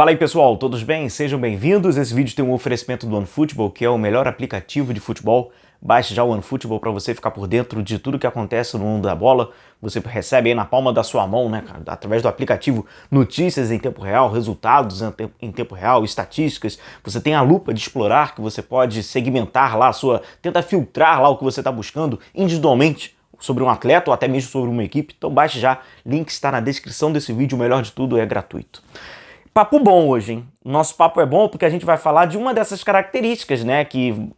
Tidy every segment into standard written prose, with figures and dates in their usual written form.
Fala aí pessoal, todos bem? Sejam bem-vindos. Esse vídeo tem um oferecimento do OneFootball, que é o melhor aplicativo de futebol. Baixe já o OneFootball para você ficar por dentro de tudo que acontece no mundo da bola. Você recebe aí na palma da sua mão, né, cara, através do aplicativo, notícias em tempo real, resultados em tempo real, estatísticas. Você tem a lupa de explorar, que você pode segmentar lá tenta filtrar lá o que você está buscando individualmente sobre um atleta ou até mesmo sobre uma equipe. Então baixe já, link está na descrição desse vídeo. O melhor de tudo é gratuito. Papo bom hoje, hein? Nosso papo é bom porque a gente vai falar de uma dessas características, né, que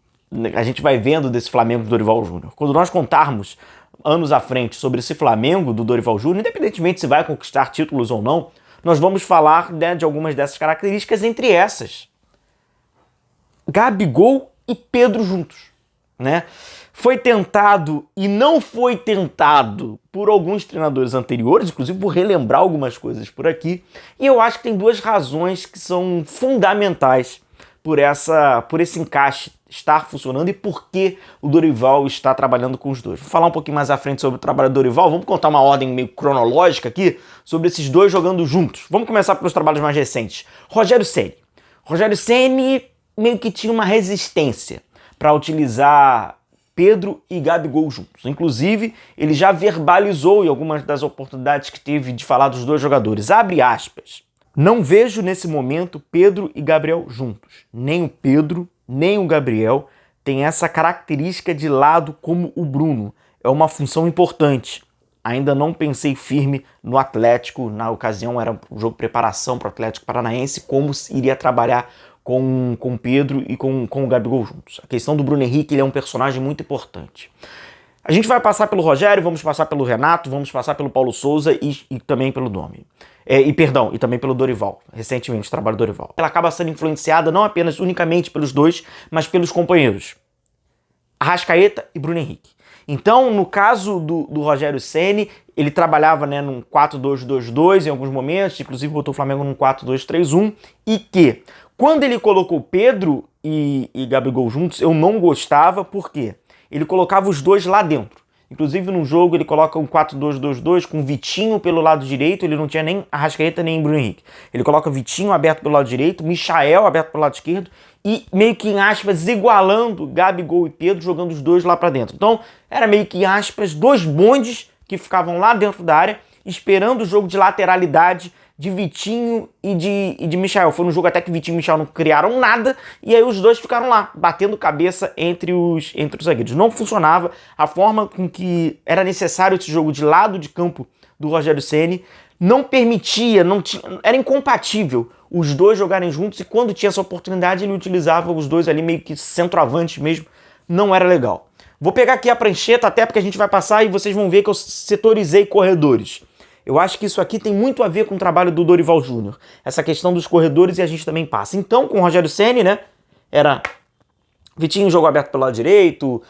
a gente vai vendo desse Flamengo do Dorival Júnior. Quando nós contarmos anos à frente sobre esse Flamengo do Dorival Júnior, independentemente se vai conquistar títulos ou não, nós vamos falar, né, de algumas dessas características, entre essas, Gabigol e Pedro juntos, né? Foi tentado e não foi tentado por alguns treinadores anteriores, inclusive por relembrar algumas coisas por aqui, e eu acho que tem duas razões que são fundamentais por esse encaixe estar funcionando e por que o Dorival está trabalhando com os dois. Vou falar um pouquinho mais à frente sobre o trabalho do Dorival, vamos contar uma ordem meio cronológica aqui sobre esses dois jogando juntos. Vamos começar pelos trabalhos mais recentes. Rogério Ceni. Rogério Ceni meio que tinha uma resistência para utilizar Pedro e Gabigol juntos. Inclusive, ele já verbalizou em algumas das oportunidades que teve de falar dos dois jogadores. Abre aspas. Não vejo nesse momento Pedro e Gabriel juntos. Nem o Pedro, nem o Gabriel têm essa característica de lado como o Bruno. É uma função importante. Ainda não pensei firme no Atlético. Na ocasião era um jogo de preparação para o Atlético Paranaense, como iria trabalhar com o Pedro e com o Gabigol juntos. A questão do Bruno Henrique, ele é um personagem muito importante. A gente vai passar pelo Rogério, vamos passar pelo Renato, vamos passar pelo Paulo Souza e também pelo Domi. E também pelo Dorival, recentemente, o trabalho do Dorival. Ela acaba sendo influenciada não apenas unicamente pelos dois, mas pelos companheiros. Arrascaeta e Bruno Henrique. Então, no caso do Rogério Ceni, ele trabalhava, né, num 4-2-2-2 em alguns momentos, inclusive botou o Flamengo num 4-2-3-1, e que, quando ele colocou Pedro e Gabigol juntos, eu não gostava, por quê? Ele colocava os dois lá dentro. Inclusive, no jogo, ele coloca um 4-2-2-2 com Vitinho pelo lado direito, ele não tinha nem Arrascaeta nem Bruno Henrique. Ele coloca Vitinho aberto pelo lado direito, Michael aberto pelo lado esquerdo, e meio que, em aspas, igualando Gabigol e Pedro, jogando os dois lá pra dentro. Então, era meio que, em aspas, dois bondes que ficavam lá dentro da área, esperando o jogo de lateralidade de Vitinho e de Michael. Foi um jogo até que Vitinho e Michael não criaram nada, e aí os dois ficaram lá, batendo cabeça entre os zagueiros. Não funcionava. A forma com que era necessário esse jogo de lado de campo do Rogério Ceni não permitia, era incompatível os dois jogarem juntos, e quando tinha essa oportunidade ele utilizava os dois ali meio que centroavante mesmo. Não era legal. Vou pegar aqui a prancheta, até porque a gente vai passar e vocês vão ver que eu setorizei corredores. Eu acho que isso aqui tem muito a ver com o trabalho do Dorival Júnior. Essa questão dos corredores, e a gente também passa. Então, com o Rogério Ceni, né, era Vitinho jogou aberto pelo lado direito,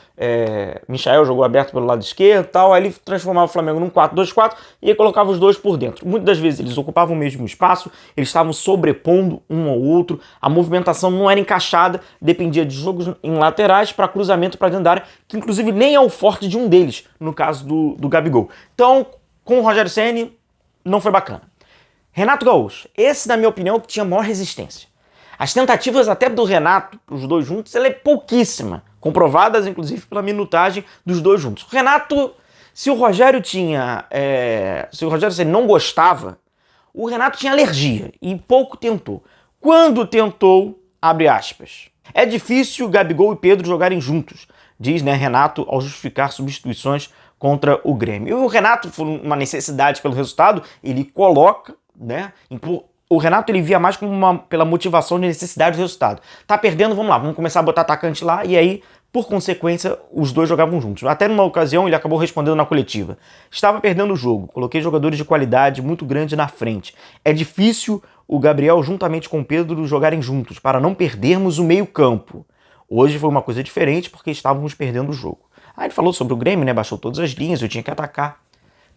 Michael jogou aberto pelo lado esquerdo e tal. Aí ele transformava o Flamengo num 4-2-4 e aí colocava os dois por dentro. Muitas das vezes eles ocupavam o mesmo espaço, eles estavam sobrepondo um ao outro, a movimentação não era encaixada, dependia de jogos em laterais para cruzamento para dentro da área, que inclusive nem é o forte de um deles, no caso do Gabigol. Então, com o Rogério Ceni, não foi bacana. Renato Gaúcho, esse, na minha opinião, que tinha maior resistência. As tentativas até do Renato, os dois juntos, ela é pouquíssima, comprovadas, inclusive, pela minutagem dos dois juntos. O Renato, se o Rogério Ceni não gostava, o Renato tinha alergia e pouco tentou. Quando tentou, abre aspas, é difícil Gabigol e Pedro jogarem juntos, diz, né, Renato, ao justificar substituições contra o Grêmio. E o Renato, por uma necessidade pelo resultado, ele coloca, né? O Renato, ele via mais como pela motivação de necessidade do resultado. Tá perdendo, vamos lá, vamos começar a botar atacante lá, e aí, por consequência, os dois jogavam juntos. Até numa ocasião, ele acabou respondendo na coletiva. Estava perdendo o jogo, coloquei jogadores de qualidade muito grande na frente. É difícil o Gabriel, juntamente com o Pedro, jogarem juntos, para não perdermos o meio-campo. Hoje foi uma coisa diferente, porque estávamos perdendo o jogo. Aí ele falou sobre o Grêmio, né? Baixou todas as linhas, eu tinha que atacar.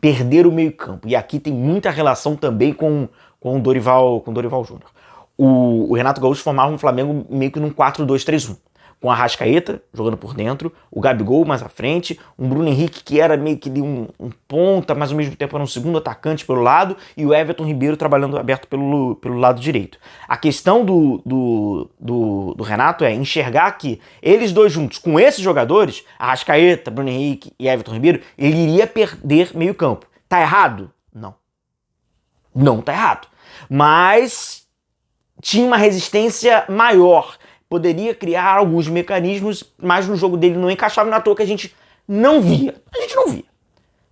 Perder o meio-campo. E aqui tem muita relação também com o Dorival Júnior. O Renato Gaúcho formava um Flamengo meio que num 4-2-3-1. com a Arrascaeta jogando por dentro, o Gabigol mais à frente, um Bruno Henrique que era meio que um ponta, mas ao mesmo tempo era um segundo atacante pelo lado, e o Everton Ribeiro trabalhando aberto pelo lado direito. A questão do Renato é enxergar que eles dois juntos, com esses jogadores, Arrascaeta, Bruno Henrique e Everton Ribeiro, ele iria perder meio campo. Tá errado? Não. Não tá errado. Mas tinha uma resistência maior. Poderia criar alguns mecanismos, mas no jogo dele não encaixava, na toa que a gente não via. A gente não via.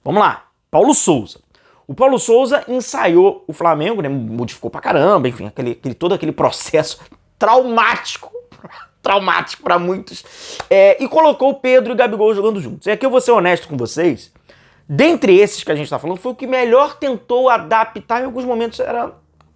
Vamos lá. Paulo Souza. O Paulo Souza ensaiou o Flamengo, né? Modificou pra caramba, enfim, todo aquele processo traumático para muitos, e colocou o Pedro e o Gabigol jogando juntos. E aqui eu vou ser honesto com vocês. Dentre esses que a gente tá falando, foi o que melhor tentou adaptar. Em alguns momentos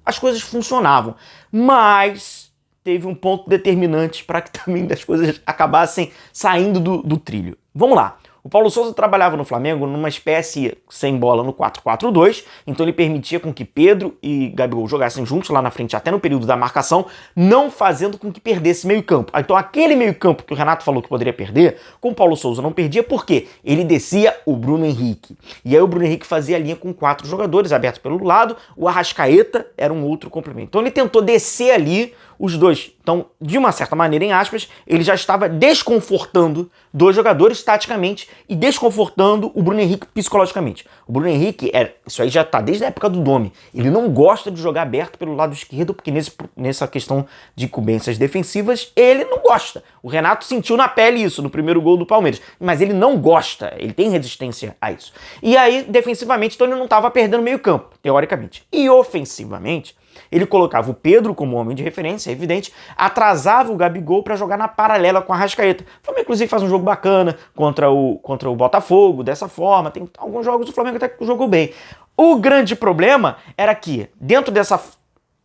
as coisas funcionavam. Mas teve um ponto determinante para que também as coisas acabassem saindo do trilho. Vamos lá. O Paulo Souza trabalhava no Flamengo numa espécie sem bola no 4-4-2, então ele permitia com que Pedro e Gabigol jogassem juntos lá na frente, até no período da marcação, não fazendo com que perdesse meio campo. Então aquele meio campo que o Renato falou que poderia perder, com o Paulo Souza não perdia, por quê? Ele descia o Bruno Henrique. E aí o Bruno Henrique fazia a linha com 4 jogadores, abertos pelo lado, o Arrascaeta era um outro complemento. Então ele tentou descer ali os dois. Então, de uma certa maneira, em aspas, ele já estava desconfortando dois jogadores taticamente e desconfortando o Bruno Henrique psicologicamente. O Bruno Henrique, isso aí já está desde a época do Domi. Ele não gosta de jogar aberto pelo lado esquerdo, porque nessa questão de incumbências defensivas, ele não gosta. O Renato sentiu na pele isso no primeiro gol do Palmeiras, mas ele não gosta, ele tem resistência a isso. E aí, defensivamente, então ele não estava perdendo meio campo, teoricamente. E ofensivamente, ele colocava o Pedro como homem de referência, é evidente, atrasava o Gabigol para jogar na paralela com a Arrascaeta. O Flamengo, inclusive, faz um jogo bacana contra o Botafogo, dessa forma. Tem alguns jogos do Flamengo até que jogou bem. O grande problema era que, dentro dessa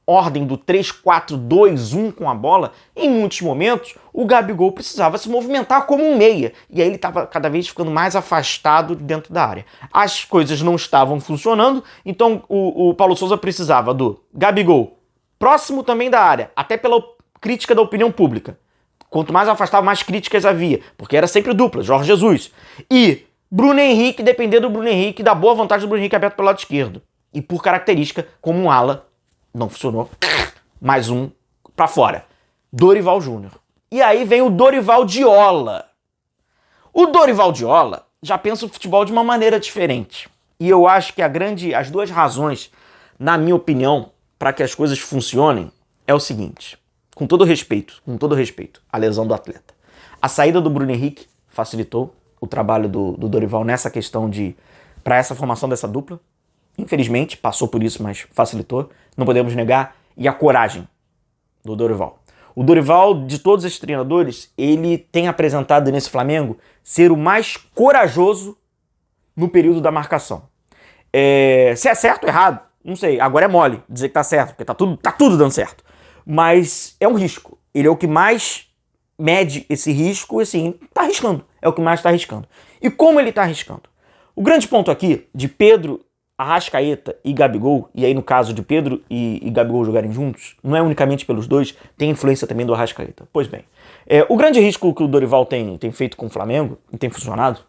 ordem do 3-4-2-1 com a bola, em muitos momentos, o Gabigol precisava se movimentar como um meia. E aí ele estava cada vez ficando mais afastado dentro da área. As coisas não estavam funcionando, então o Paulo Souza precisava do Gabigol próximo também da área, até pela crítica da opinião pública. Quanto mais afastado, mais críticas havia, porque era sempre dupla, Jorge Jesus. E Bruno Henrique, dependendo do Bruno Henrique, da boa vontade do Bruno Henrique aberto pelo lado esquerdo. E por característica, como um ala, não funcionou. Mais um pra fora. Dorival Júnior. E aí vem o Dorival Diola. O Dorival Diola já pensa o futebol de uma maneira diferente. E eu acho que as duas razões, na minha opinião, para que as coisas funcionem, é o seguinte. Com todo respeito, a lesão do atleta. A saída do Bruno Henrique facilitou o trabalho do Dorival nessa questão para essa formação dessa dupla. Infelizmente, passou por isso, mas facilitou. Não podemos negar. E a coragem do Dorival. O Dorival, de todos esses treinadores, ele tem apresentado nesse Flamengo ser o mais corajoso no período da marcação. Se é certo ou errado, não sei. Agora é mole dizer que tá certo, porque tá tudo dando certo. Mas é um risco. Ele é o que mais mede esse risco e, assim, tá arriscando. É o que mais tá arriscando. E como ele tá arriscando? O grande ponto aqui de Pedro, Arrascaeta e Gabigol, e aí no caso de Pedro e Gabigol jogarem juntos, não é unicamente pelos dois, tem influência também do Arrascaeta. Pois bem, o grande risco que o Dorival tem feito com o Flamengo, e tem funcionado,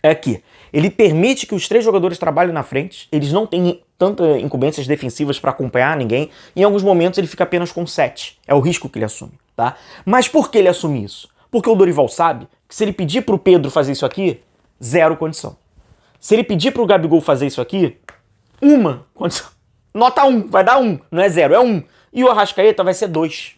é que ele permite que os 3 jogadores trabalhem na frente, eles não têm tantas incumbências defensivas para acompanhar ninguém, e em alguns momentos ele fica apenas com 7. É o risco que ele assume, tá? Mas por que ele assume isso? Porque o Dorival sabe que se ele pedir pro Pedro fazer isso aqui, 0 condição. Se ele pedir pro Gabigol fazer isso aqui, 1 condição. Nota 1, vai dar 1, não é 0, é 1. E o Arrascaeta vai ser 2.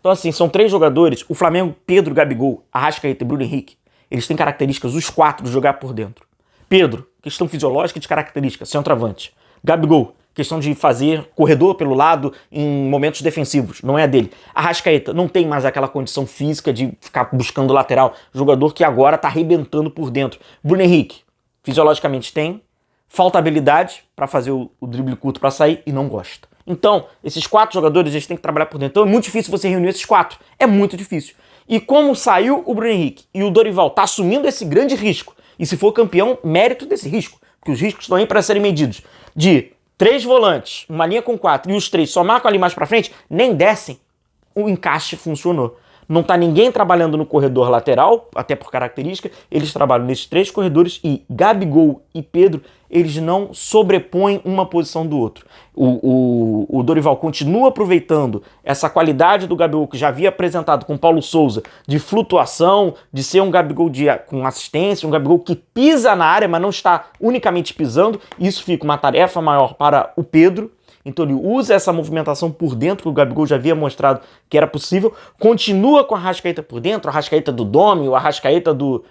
Então assim, são 3 jogadores, o Flamengo, Pedro, Gabigol, Arrascaeta e Bruno Henrique, eles têm características, os 4, de jogar por dentro. Pedro, questão fisiológica e de característica, centroavante. Gabigol, questão de fazer corredor pelo lado em momentos defensivos, não é a dele. Arrascaeta não tem mais aquela condição física de ficar buscando lateral, jogador que agora tá arrebentando por dentro. Bruno Henrique, fisiologicamente tem, falta habilidade para fazer o drible curto para sair e não gosta. Então, esses 4 jogadores, eles têm que trabalhar por dentro. Então é muito difícil você reunir esses 4. É muito difícil. E como saiu o Bruno Henrique e o Dorival tá assumindo esse grande risco, e se for campeão, mérito desse risco, porque os riscos estão aí para serem medidos, de 3 volantes, uma linha com 4, e os 3 só marcam ali mais para frente, nem descem, o encaixe funcionou. não tá ninguém trabalhando no corredor lateral, até por característica, eles trabalham nesses 3 corredores e Gabigol e Pedro, eles não sobrepõem uma posição do outro. O Dorival continua aproveitando essa qualidade do Gabigol que já havia apresentado com Paulo Souza, de flutuação, de ser um Gabigol com assistência, um Gabigol que pisa na área, mas não está unicamente pisando. Isso fica uma tarefa maior para o Pedro. Então ele usa essa movimentação por dentro, que o Gabigol já havia mostrado que era possível, continua com a Arrascaeta por dentro, a Arrascaeta do Domi, o Arrascaeta do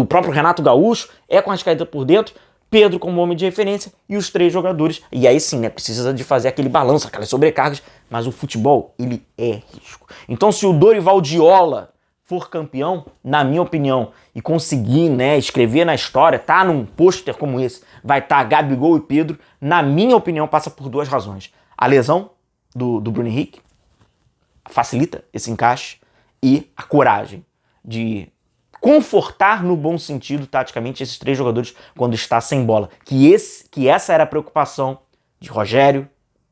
próprio Renato Gaúcho, é com a Arrascaeta por dentro, Pedro como homem de referência e os 3 jogadores. E aí sim, né, precisa de fazer aquele balanço, aquelas sobrecargas, mas o futebol, ele é risco. Então se o Dorival Diola for campeão, na minha opinião, e conseguir, né, escrever na história, tá num pôster como esse, vai estar Gabigol e Pedro, na minha opinião, passa por 2 razões. A lesão do Bruno Henrique facilita esse encaixe e a coragem de confortar no bom sentido, taticamente, esses 3 jogadores quando está sem bola. Que essa era a preocupação de Rogério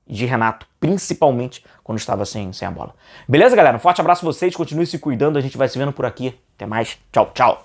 e de Renato, principalmente quando estava sem a bola. Beleza, galera? Um forte abraço a vocês, continue se cuidando, a gente vai se vendo por aqui. Até mais, tchau, tchau.